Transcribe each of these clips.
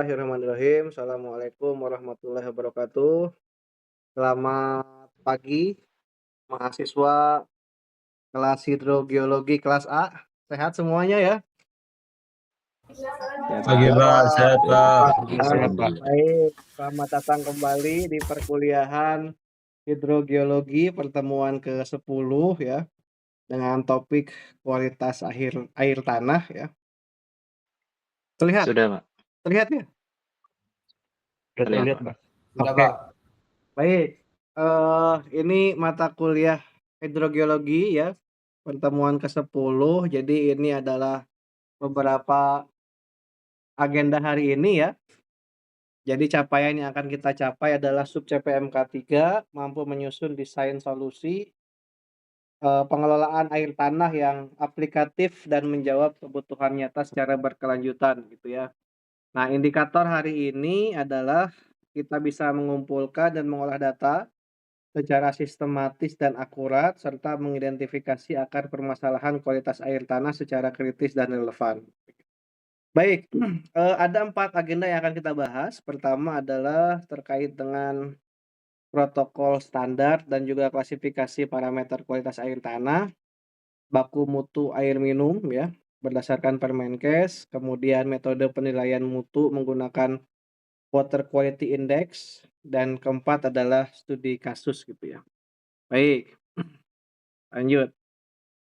Bismillahirrahmanirrahim. Assalamualaikum warahmatullahi wabarakatuh. Selamat pagi, mahasiswa kelas hidrogeologi kelas A. Sehat semuanya ya? Ya, Pagi Pak. Pak, sehat Pak. Sehat, Pak. Baik, selamat datang kembali di perkuliahan hidrogeologi pertemuan ke-10 ya, dengan topik kualitas air tanah ya. Terlihat? Sudah, Pak. Terlihat ya? Udah Terlihat, terlihat Pak. Pak. Oke. Baik, ini mata kuliah hidrogeologi ya, pertemuan ke-10. Jadi ini adalah beberapa agenda hari ini ya. Jadi capaian yang akan kita capai adalah sub CPMK 3, mampu menyusun desain solusi pengelolaan air tanah yang aplikatif dan menjawab kebutuhan nyata secara berkelanjutan gitu ya. Nah, indikator hari ini adalah kita bisa mengumpulkan dan mengolah data secara sistematis dan akurat, serta mengidentifikasi akar permasalahan kualitas air tanah secara kritis dan relevan. Baik, ada 4 agenda yang akan kita bahas. Pertama adalah terkait dengan protokol standar dan juga klasifikasi parameter kualitas air tanah, baku mutu air minum ya, berdasarkan Permenkes, kemudian metode penilaian mutu menggunakan Water Quality Index, dan keempat adalah studi kasus gitu ya. Baik, lanjut.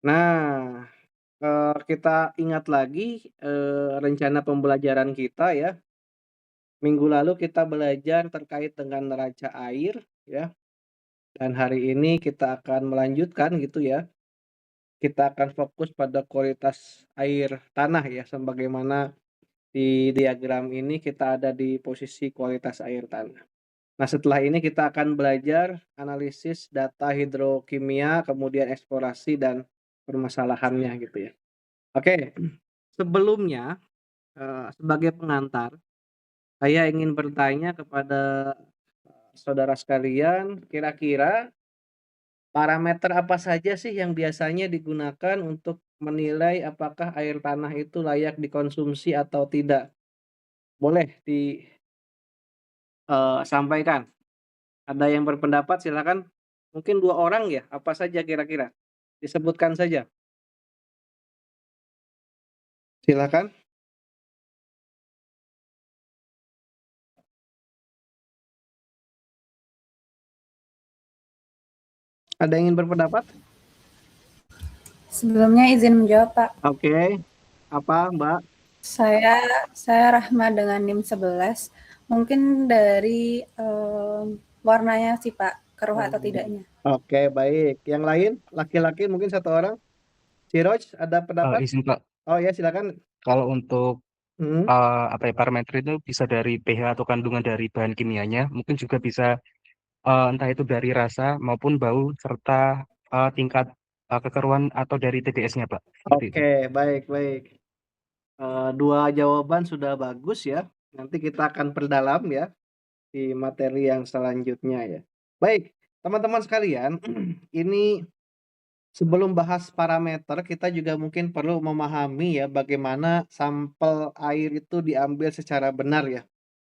Nah, kita ingat lagi, rencana pembelajaran kita ya. Minggu lalu kita belajar terkait dengan neraca air ya, dan hari ini kita akan melanjutkan gitu ya. Kita akan fokus pada kualitas air tanah ya, sebagaimana di diagram ini kita ada di posisi kualitas air tanah. Nah, setelah ini kita akan belajar analisis data hidrokimia, kemudian eksplorasi dan permasalahannya gitu ya. Oke, sebelumnya, sebagai pengantar, saya ingin bertanya kepada, saudara sekalian, kira-kira parameter apa saja sih yang biasanya digunakan untuk menilai apakah air tanah itu layak dikonsumsi atau tidak? Boleh sampaikan. Ada yang berpendapat silakan. Mungkin 2 orang ya, apa saja kira-kira? Disebutkan saja. Silakan. Ada yang ingin berpendapat? Sebelumnya izin menjawab, Pak. Oke. Apa, Mbak? Saya Rahma dengan NIM 11. Mungkin dari warnanya sih, Pak, keruh atau tidaknya. Oke, baik. Yang lain, laki-laki mungkin 1 orang. Siroj, ada pendapat? Izin Pak, Oh ya, silakan. kalau untuk Mhm. parameter itu bisa dari pH atau kandungan dari bahan kimianya, mungkin juga bisa entah itu dari rasa maupun bau serta tingkat kekeruhan atau dari TDS-nya Pak. Seperti itu. Oke, baik baik. 2 jawaban sudah bagus ya. Nanti kita akan perdalam ya di materi yang selanjutnya ya. Baik, teman-teman sekalian, ini sebelum bahas parameter, kita juga mungkin perlu memahami ya bagaimana sampel air itu diambil secara benar ya.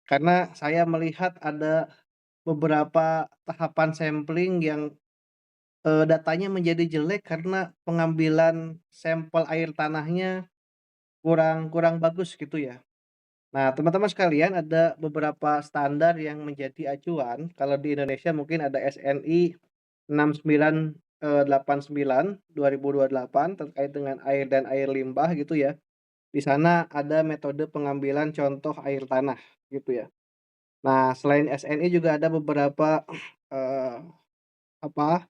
Karena saya melihat ada beberapa tahapan sampling yang, datanya menjadi jelek karena pengambilan sampel air tanahnya kurang kurang bagus gitu ya. Nah, teman-teman sekalian, ada beberapa standar yang menjadi acuan. Kalau di Indonesia mungkin ada SNI 6989 2028 terkait dengan air dan air limbah gitu ya. Di sana ada metode pengambilan contoh air tanah gitu ya. Nah, selain SNI juga ada beberapa eh, apa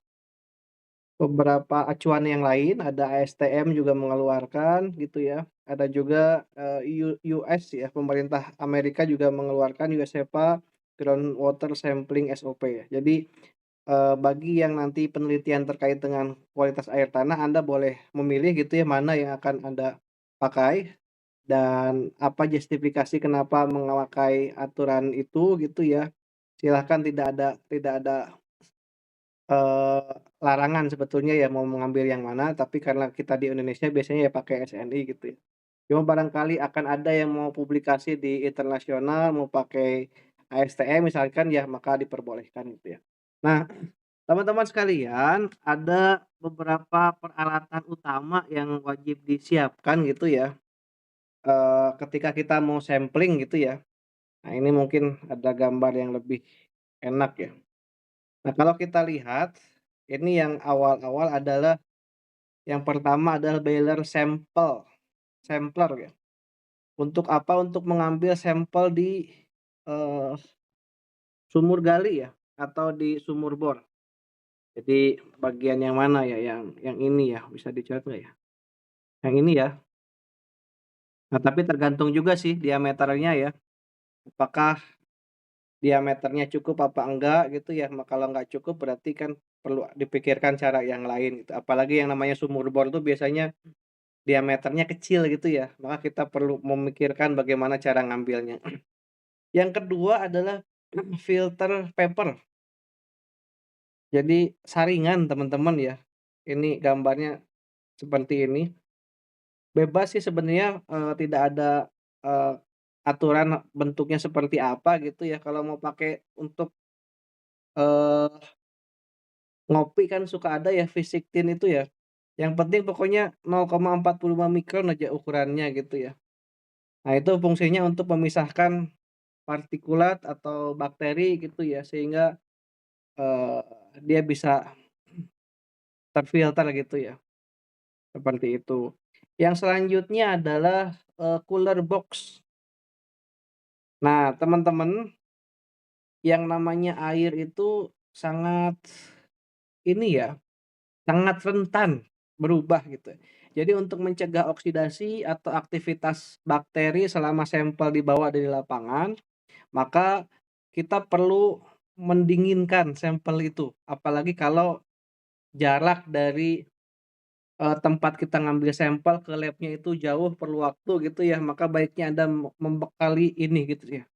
beberapa acuan yang lain, ada ASTM juga mengeluarkan gitu ya. Ada juga, US ya, pemerintah Amerika juga mengeluarkan US EPA Groundwater Sampling SOP ya. Jadi, bagi yang nanti penelitian terkait dengan kualitas air tanah, Anda boleh memilih gitu ya, mana yang akan Anda pakai dan apa justifikasi kenapa memakai aturan itu gitu ya. Silahkan, tidak ada larangan sebetulnya ya mau mengambil yang mana, tapi karena kita di Indonesia biasanya ya pakai SNI gitu ya. Cuma barangkali akan ada yang mau publikasi di internasional, mau pakai ASTM misalkan ya, maka diperbolehkan gitu ya. Nah, teman-teman sekalian, ada beberapa peralatan utama yang wajib disiapkan gitu ya, ketika kita mau sampling gitu ya. Nah, ini mungkin ada gambar yang lebih enak ya. Nah, kalau kita lihat, ini yang awal-awal adalah yang pertama adalah Baylor sampler ya. Untuk apa? Untuk mengambil sampel di, eee, sumur gali ya, atau di sumur bor. Jadi bagian yang mana ya? Yang ini ya, bisa dicoret nggak ya? Yang ini ya. Nah, tapi tergantung juga sih diameternya ya, apakah diameternya cukup apa enggak gitu ya. Kalau nggak cukup berarti kan perlu dipikirkan cara yang lain gitu. Apalagi yang namanya sumur bor tuh biasanya diameternya kecil gitu ya, maka kita perlu memikirkan bagaimana cara ngambilnya. Yang kedua adalah filter paper. Jadi saringan teman-teman ya. Ini gambarnya seperti ini. Bebas sih sebenarnya, tidak ada, eee, aturan bentuknya seperti apa gitu ya. Kalau mau pakai untuk, eee, ngopi kan suka ada ya fisik tin itu ya. Yang penting pokoknya 0,45 mikron aja ukurannya gitu ya. Nah, itu fungsinya untuk memisahkan partikulat atau bakteri gitu ya, sehingga, eee, dia bisa terfilter gitu ya. Seperti itu. Yang selanjutnya adalah, cooler box. Nah, teman-teman, yang namanya air itu sangat ini ya, sangat rentan berubah gitu. Jadi untuk mencegah oksidasi atau aktivitas bakteri selama sampel dibawa dari lapangan, maka kita perlu mendinginkan sampel itu. Apalagi kalau jarak dari tempat kita ngambil sampel ke lab-nya itu jauh, perlu waktu gitu ya, maka baiknya Anda membekali ini gitu ya,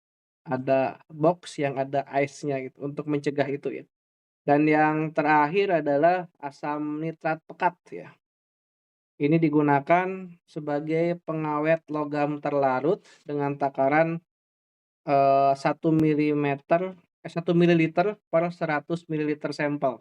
ada box yang ada ice-nya gitu untuk mencegah itu ya. Dan yang terakhir adalah asam nitrat pekat ya. Ini digunakan sebagai pengawet logam terlarut dengan takaran, 1 milimeter 1 mililiter per 100 mililiter sampel.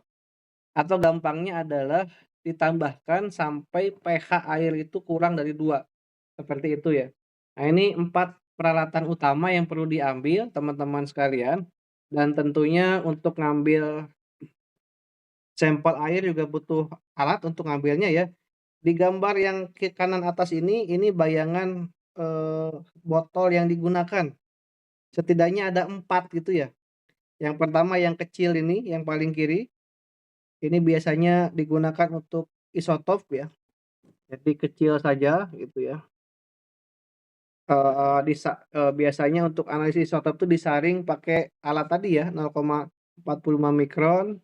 Atau gampangnya adalah ditambahkan sampai pH air itu kurang dari 2, seperti itu ya. Nah, ini 4 peralatan utama yang perlu diambil teman-teman sekalian, dan tentunya untuk ngambil sampel air juga butuh alat untuk ngambilnya ya. Di gambar yang kanan atas ini bayangan, botol yang digunakan. Setidaknya ada 4 gitu ya. Yang pertama yang kecil ini, yang paling kiri, ini biasanya digunakan untuk isotop ya. Jadi kecil saja gitu ya, biasanya untuk analisis isotop itu disaring pakai alat tadi ya 0,45 mikron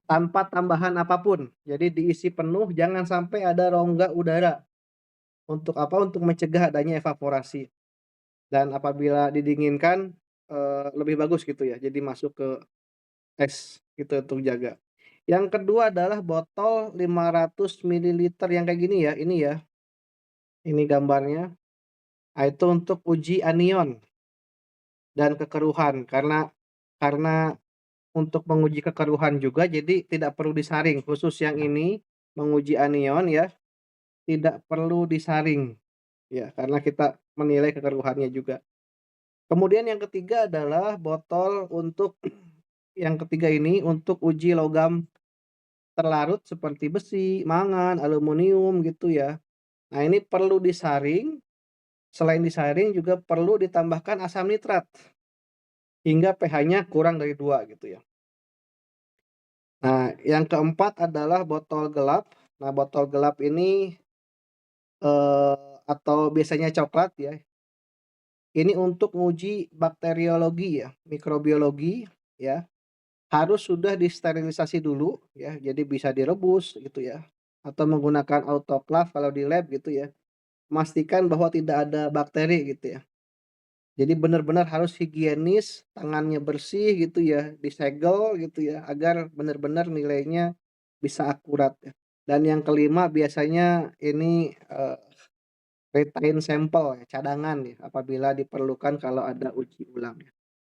tanpa tambahan apapun. Jadi diisi penuh jangan sampai ada rongga udara. Untuk apa? Untuk mencegah adanya evaporasi dan apabila didinginkan, lebih bagus gitu ya, jadi masuk ke es gitu untuk jaga. Yang kedua adalah botol 500 mililiter yang kayak gini ya, ini gambarnya. Nah, itu untuk uji anion dan kekeruhan karena untuk menguji kekeruhan juga jadi tidak perlu disaring, khusus yang ini menguji anion ya, tidak perlu disaring ya, karena kita menilai kekeruhannya juga. Kemudian yang ketiga adalah botol untuk yang ketiga ini untuk uji logam terlarut seperti besi, mangan, aluminium gitu ya. Nah, ini perlu disaring, selain disaring juga perlu ditambahkan asam nitrat. Hingga pH-nya kurang dari 2 gitu ya. Nah, yang keempat adalah botol gelap. Nah, botol gelap ini, atau biasanya coklat ya, ini untuk menguji bakteriologi ya, mikrobiologi ya, harus sudah disterilisasi dulu ya, jadi bisa direbus gitu ya, atau menggunakan autoclave kalau di lab gitu ya. Memastikan bahwa tidak ada bakteri gitu ya. Jadi benar-benar harus higienis, tangannya bersih gitu ya, disegel gitu ya, agar benar-benar nilainya bisa akurat ya. Dan yang kelima biasanya ini, retain sampel ya, cadangan ya, apabila diperlukan kalau ada uji ulang ya.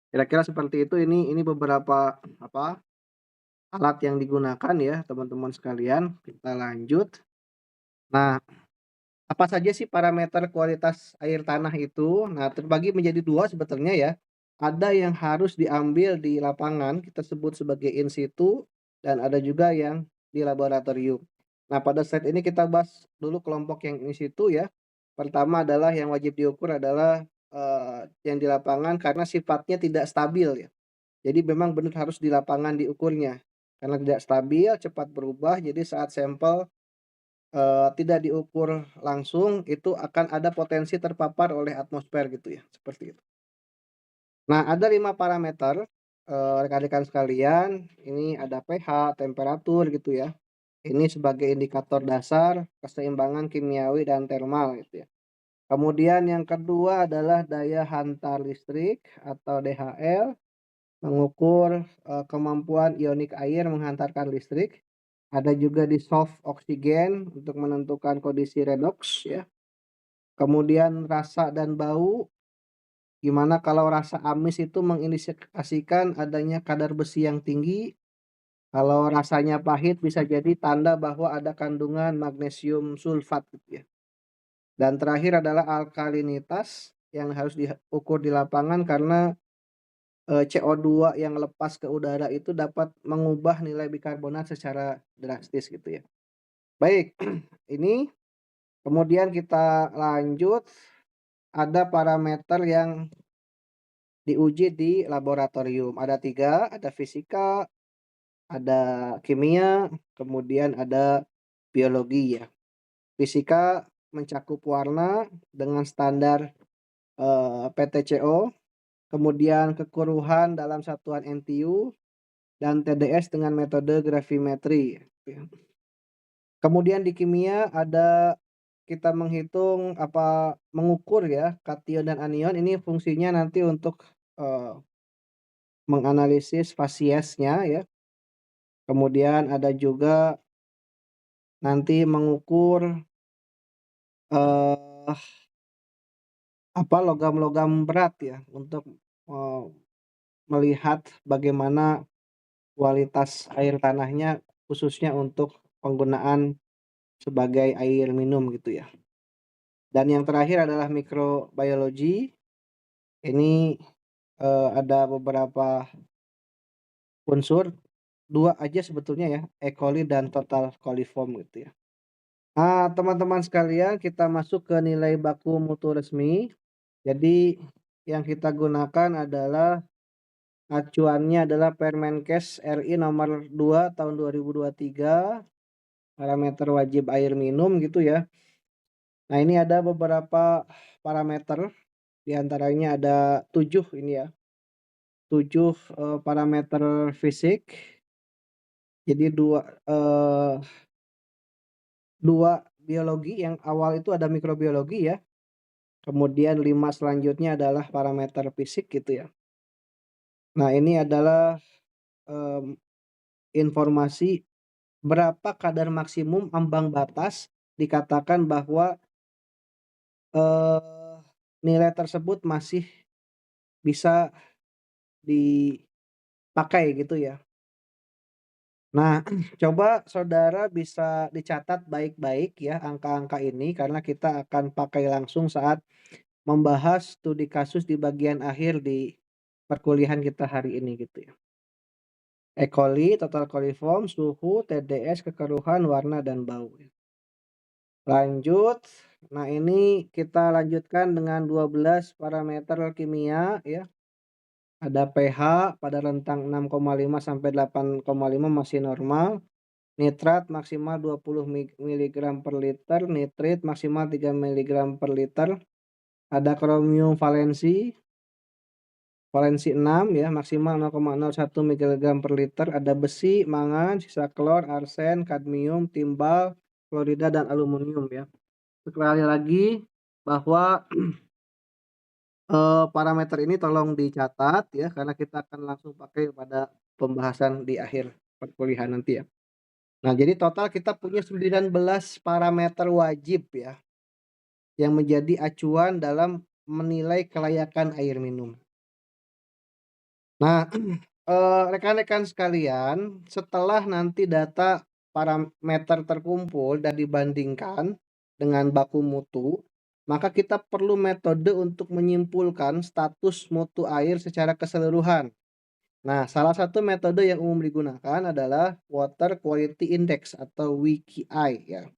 Kira-kira seperti itu, ini beberapa apa, alat yang digunakan ya, teman-teman sekalian. Kita lanjut. Nah, apa saja sih parameter kualitas air tanah itu? Nah, terbagi menjadi 2 sebetulnya ya. Ada yang harus diambil di lapangan, kita sebut sebagai in situ, dan ada juga yang di laboratorium. Nah, pada slide ini kita bahas dulu kelompok yang in situ ya. Pertama adalah yang wajib diukur adalah, yang di lapangan karena sifatnya tidak stabil ya. Jadi memang benar harus di lapangan diukurnya. Karena tidak stabil, cepat berubah, jadi saat sampel tidak diukur langsung, itu akan ada potensi terpapar oleh atmosfer gitu ya, seperti itu. Nah, ada 5 parameter, rekan-rekan sekalian, ini ada pH, temperatur gitu ya. Ini sebagai indikator dasar keseimbangan kimiawi dan termal gitu ya. Kemudian yang kedua adalah daya hantar listrik atau DHL, mengukur, kemampuan ionik air menghantarkan listrik. Ada juga dissolved oksigen untuk menentukan kondisi redox ya. Kemudian rasa dan bau, gimana kalau rasa amis itu mengindikasikan adanya kadar besi yang tinggi, kalau rasanya pahit bisa jadi tanda bahwa ada kandungan magnesium sulfat gitu ya. Dan terakhir adalah alkalinitas yang harus diukur di lapangan karena, CO2 yang lepas ke udara itu dapat mengubah nilai bikarbonat secara drastis gitu ya. Baik, ini kemudian kita lanjut, ada parameter yang diuji di laboratorium. Ada 3, ada fisika, ada kimia, kemudian ada biologi ya. Fisika mencakup warna dengan standar, PTCO, kemudian kekuruhan dalam satuan NTU, dan TDS dengan metode gravimetri gitu ya. Kemudian di kimia ada kita menghitung mengukur ya kation dan anion, ini fungsinya nanti untuk, eee, menganalisis fasiesnya ya. Kemudian ada juga nanti mengukur, eee, logam-logam berat ya untuk, eee, melihat bagaimana kualitas air tanahnya khususnya untuk penggunaan sebagai air minum gitu ya. Dan yang terakhir adalah mikrobiologi, ini, ada beberapa unsur, 2 aja sebetulnya ya, E. coli dan total coliform gitu ya. Teman-teman sekalian, kita masuk ke nilai baku mutu resmi. Jadi yang kita gunakan adalah acuannya adalah Permenkes RI nomor 2 tahun 2023, parameter wajib air minum gitu ya. Nah, ini ada beberapa parameter, di antaranya ada 7 ini ya, 7, parameter fisik. Jadi 2 biologi, yang awal itu ada mikrobiologi ya, kemudian 5 selanjutnya adalah parameter fisik gitu ya. Nah, ini adalah, mmm, informasi berapa kadar maksimum ambang batas dikatakan bahwa, eee, nilai tersebut masih bisa dipakai gitu ya. Nah, coba saudara bisa dicatat baik-baik ya angka-angka ini karena kita akan pakai langsung saat membahas studi kasus di bagian akhir di perkuliahan kita hari ini gitu ya. E. coli, total coliform, suhu, TDS, kekeruhan, warna, dan bau ya. Lanjut, nah ini kita lanjutkan dengan 12 parameter kimia ya. Ada pH pada rentang 6,5 sampai 8,5 masih normal. Nitrat maksimal 20 miligram per liter, nitrit maksimal 3 miligram per liter. Ada kromium valensi 6 ya, maksimal 0,01 miligram per liter. Ada besi, mangan, sisa klor, arsen, kadmium, timbal, klorida, dan aluminium ya. Sekali lagi bahwa parameter ini tolong dicatat ya, karena kita akan langsung pakai pada pembahasan di akhir perkuliahan nanti ya. Nah, jadi total kita punya 19 parameter wajib ya. yang menjadi acuan dalam menilai kelayakan air minum. Nah, rekan-rekan sekalian, setelah nanti data parameter terkumpul dan dibandingkan dengan baku mutu, maka kita perlu metode untuk menyimpulkan status mutu air secara keseluruhan. Nah, salah satu metode yang umum digunakan adalah Water Quality Index atau WQI ya.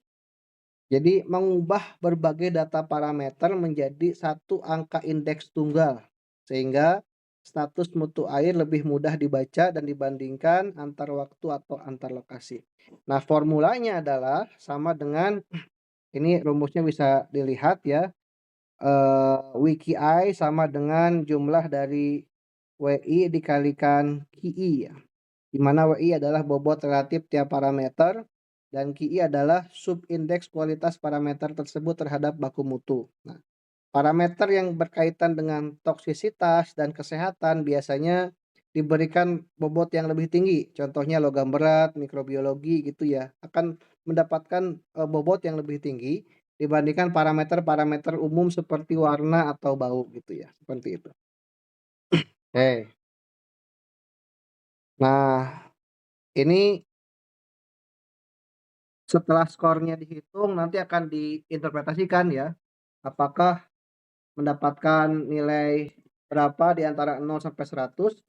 Jadi mengubah berbagai data parameter menjadi satu angka indeks tunggal, sehingga status mutu air lebih mudah dibaca dan dibandingkan antar waktu atau antar lokasi. Nah, formulanya adalah sama dengan ini rumusnya bisa dilihat ya. WQI sama dengan jumlah dari WI dikalikan QI ya. Di mana WI adalah bobot relatif tiap parameter dan QI adalah subindeks kualitas parameter tersebut terhadap baku mutu. Nah, parameter yang berkaitan dengan toksisitas dan kesehatan biasanya diberikan bobot yang lebih tinggi. Contohnya logam berat, mikrobiologi gitu ya, akan mendapatkan bobot yang lebih tinggi dibandingkan parameter-parameter umum seperti warna atau bau gitu ya, seperti itu. Oke. Nah, ini setelah skornya dihitung nanti akan diinterpretasikan ya, apakah mendapatkan nilai berapa di antara 0 sampai 100.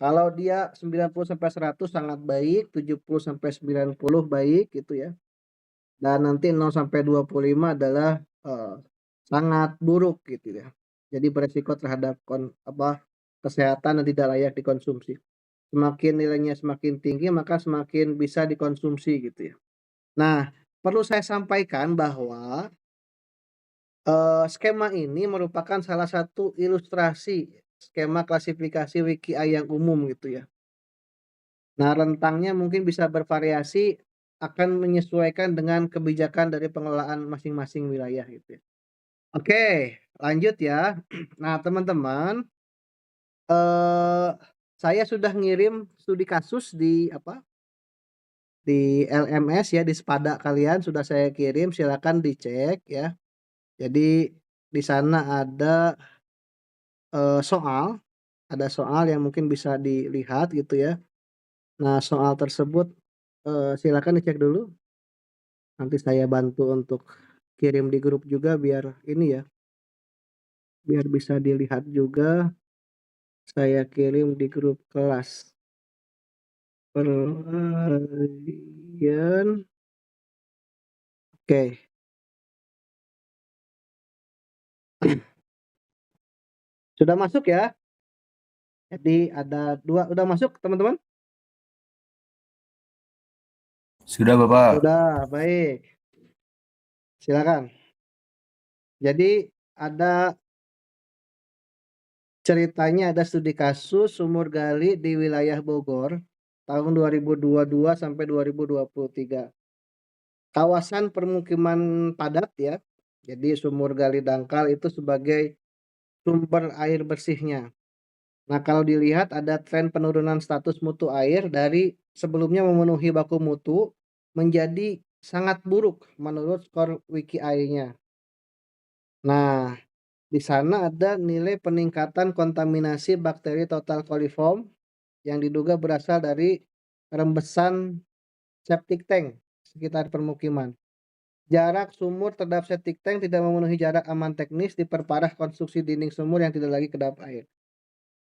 Kalau dia 90 sampai 100 sangat baik, 70 sampai 90 baik gitu ya. Dan nanti 0 sampai 25 adalah sangat buruk gitu ya. Jadi beresiko terhadap kesehatan dan tidak layak dikonsumsi. Semakin nilainya semakin tinggi maka semakin bisa dikonsumsi gitu ya. Nah, perlu saya sampaikan bahwa skema ini merupakan salah satu ilustrasi skema klasifikasi WQI yang umum gitu ya. Nah, rentangnya mungkin bisa bervariasi akan menyesuaikan dengan kebijakan dari pengelolaan masing-masing wilayah gitu ya. Oke, lanjut ya. Nah, teman-teman, saya sudah ngirim studi kasus di LMS ya, di Spada kalian sudah saya kirim, silakan dicek ya. Jadi di sana ada ada soal yang mungkin bisa dilihat gitu ya. Nah, soal tersebut, silakan dicek dulu, nanti saya bantu untuk kirim di grup juga biar ini ya, biar bisa dilihat juga, saya kirim di grup kelas. Perhatian. Oke. Sudah masuk ya? Jadi ada 2 udah masuk teman-teman? Sudah, Bapak. Sudah, baik. Silakan. Jadi ada ceritanya ada studi kasus sumur gali di wilayah Bogor tahun 2022 sampai 2023. Kawasan permukiman padat ya. Jadi sumur gali dangkal itu sebagai sumber air bersihnya. Nah, kalau dilihat ada tren penurunan status mutu air dari sebelumnya memenuhi baku mutu menjadi sangat buruk menurut skor WQI-nya. Nah, di sana ada nilai peningkatan kontaminasi bakteri total coliform yang diduga berasal dari rembesan septic tank sekitar permukiman. Jarak sumur terhadap septic tank tidak memenuhi jarak aman teknis, diperparah konstruksi dinding sumur yang tidak lagi kedap air.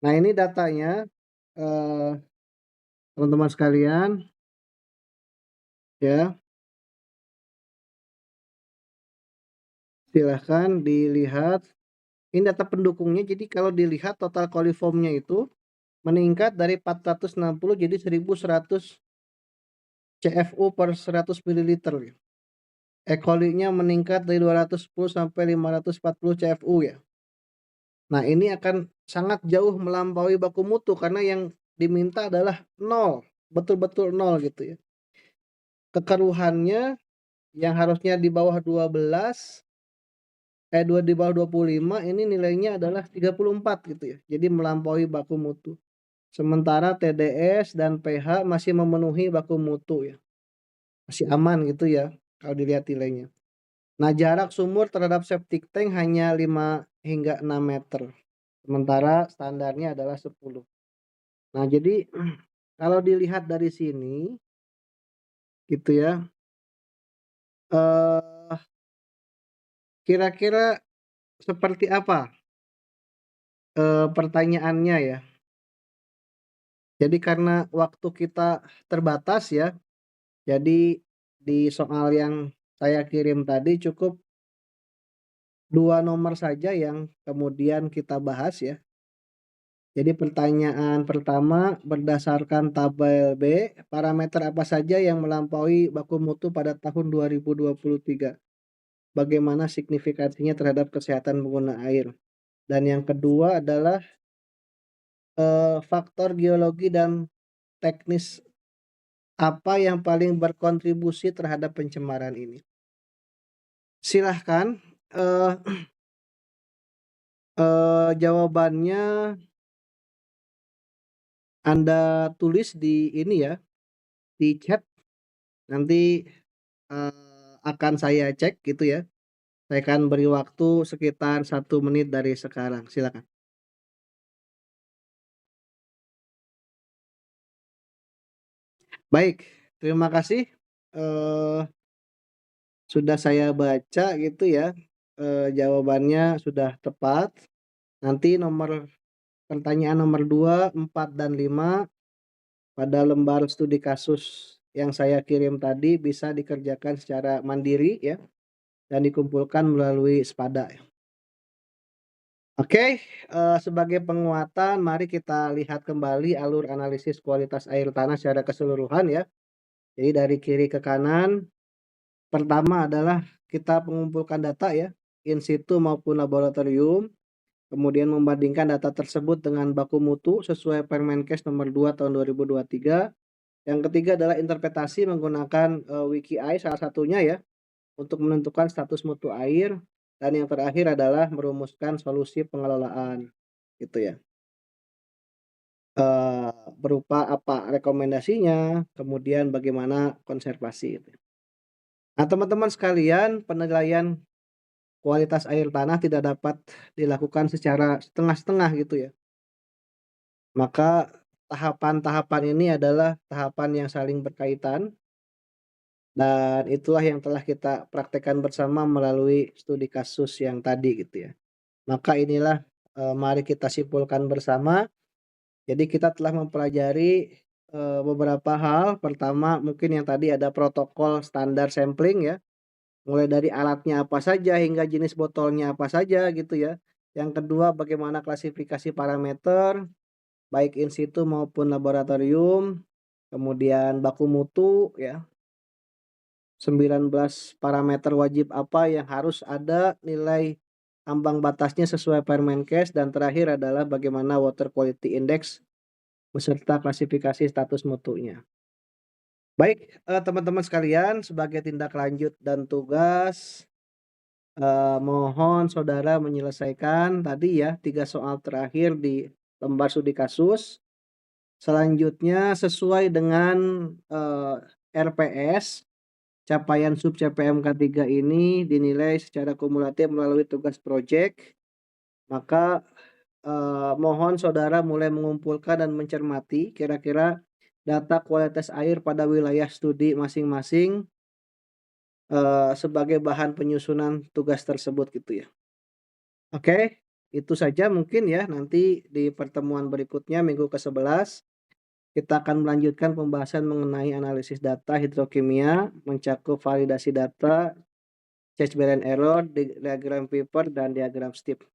Nah, ini datanya teman-teman sekalian ya. Silahkan dilihat. Ini data pendukungnya. Jadi kalau dilihat total coliformnya itu meningkat dari 460 jadi 1100 CFU per 100 ml. E. coli-nya meningkat dari 210 sampai 540 CFU ya. Nah, ini akan sangat jauh melampaui baku mutu karena yang diminta adalah 0, betul-betul 0 gitu ya. Kekeruhannya yang harusnya di bawah 12 di bawah 25 ini nilainya adalah 34 gitu ya. Jadi melampaui baku mutu. Sementara TDS dan pH masih memenuhi baku mutu ya. Masih aman gitu ya kalau dilihat nilainya. Nah, jarak sumur terhadap septic tank hanya 5 hingga 6 meter, sementara standarnya adalah 10. Nah, jadi kalau dilihat dari sini gitu ya, eee, kira-kira seperti apa, pertanyaannya ya? Jadi karena waktu kita terbatas ya, jadi di soal yang saya kirim tadi cukup 2 nomor saja yang kemudian kita bahas ya. Jadi pertanyaan pertama, berdasarkan tabel B, parameter apa saja yang melampaui baku mutu pada tahun 2023? Bagaimana signifikansinya terhadap kesehatan pengguna air? Dan yang kedua adalah, faktor geologi dan teknis apa yang paling berkontribusi terhadap pencemaran ini? Silahkan, eee jawabannya Anda tulis di ini ya, di chat, nanti, akan saya cek gitu ya. Saya akan beri waktu sekitar 1 menit dari sekarang, silakan. Baik, terima kasih, eee, sudah saya baca gitu ya, jawabannya sudah tepat. Nanti pertanyaan nomor 2, 4, dan 5 pada lembar studi kasus yang saya kirim tadi bisa dikerjakan secara mandiri ya, dan dikumpulkan melalui Spada. Oke, sebagai penguatan mari kita lihat kembali alur analisis kualitas air tanah secara keseluruhan ya. Jadi dari kiri ke kanan, pertama adalah kita mengumpulkan data ya, in situ maupun laboratorium, kemudian membandingkan data tersebut dengan baku mutu sesuai Permenkes nomor 2 tahun 2023. Yang ketiga adalah interpretasi menggunakan, WikiEye salah satunya ya, untuk menentukan status mutu air, dan yang terakhir adalah merumuskan solusi pengelolaan, gitu ya. Berupa apa rekomendasinya, kemudian bagaimana konservasi gitu. Nah, teman-teman sekalian, penilaian kualitas air tanah tidak dapat dilakukan secara setengah-setengah gitu ya. Maka tahapan-tahapan ini adalah tahapan yang saling berkaitan, dan itulah yang telah kita praktekkan bersama melalui studi kasus yang tadi gitu ya. Maka inilah, mari kita simpulkan bersama. Jadi kita telah mempelajari, beberapa hal. Pertama mungkin yang tadi ada protokol standar sampling ya, mulai dari alatnya apa saja hingga jenis botolnya apa saja gitu ya. Yang kedua bagaimana klasifikasi parameter, baik in situ maupun laboratorium, kemudian baku mutu ya, 19 parameter wajib apa yang harus ada, nilai ambang batasnya sesuai Permenkes, dan terakhir adalah bagaimana water quality index beserta klasifikasi status mutunya. Baik, teman-teman sekalian, sebagai tindak lanjut dan tugas, mohon saudara menyelesaikan tadi ya 3 soal terakhir di lembar studi kasus. Selanjutnya sesuai dengan, RPS, capaian sub CPMK 3 ini dinilai secara kumulatif melalui tugas projek. Maka, mohon saudara mulai mengumpulkan dan mencermati kira-kira data kualitas air pada wilayah studi masing-masing, sebagai bahan penyusunan tugas tersebut gitu ya. Oke, itu saja mungkin ya, nanti di pertemuan berikutnya minggu ke-11 kita akan melanjutkan pembahasan mengenai analisis data hidrokimia, mencakup validasi data, change balance error, diagram paper, dan diagram STIP.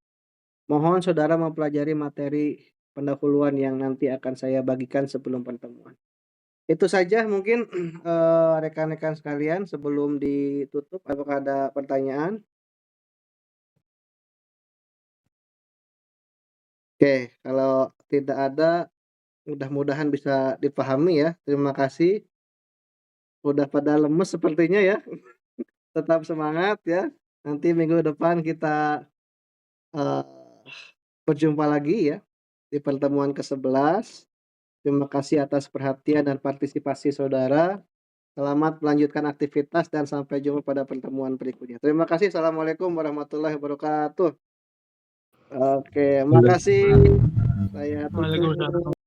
Mohon saudara mempelajari materi pendahuluan yang nanti akan saya bagikan sebelum pertemuan. Itu saja mungkin, rekan-rekan sekalian sebelum ditutup, apakah ada pertanyaan? Oke, kalau tidak ada, mudah-mudahan bisa dipahami ya. Terima kasih. Udah pada lemes sepertinya ya. Tetap semangat ya. Nanti minggu depan kita, eee, berjumpa lagi ya di pertemuan ke-11. Terima kasih atas perhatian dan partisipasi saudara. Selamat melanjutkan aktivitas dan sampai jumpa pada pertemuan berikutnya. Terima kasih. Assalamualaikum warahmatullahi wabarakatuh. Oke, makasih. Saya tutup. Waalaikumsalam.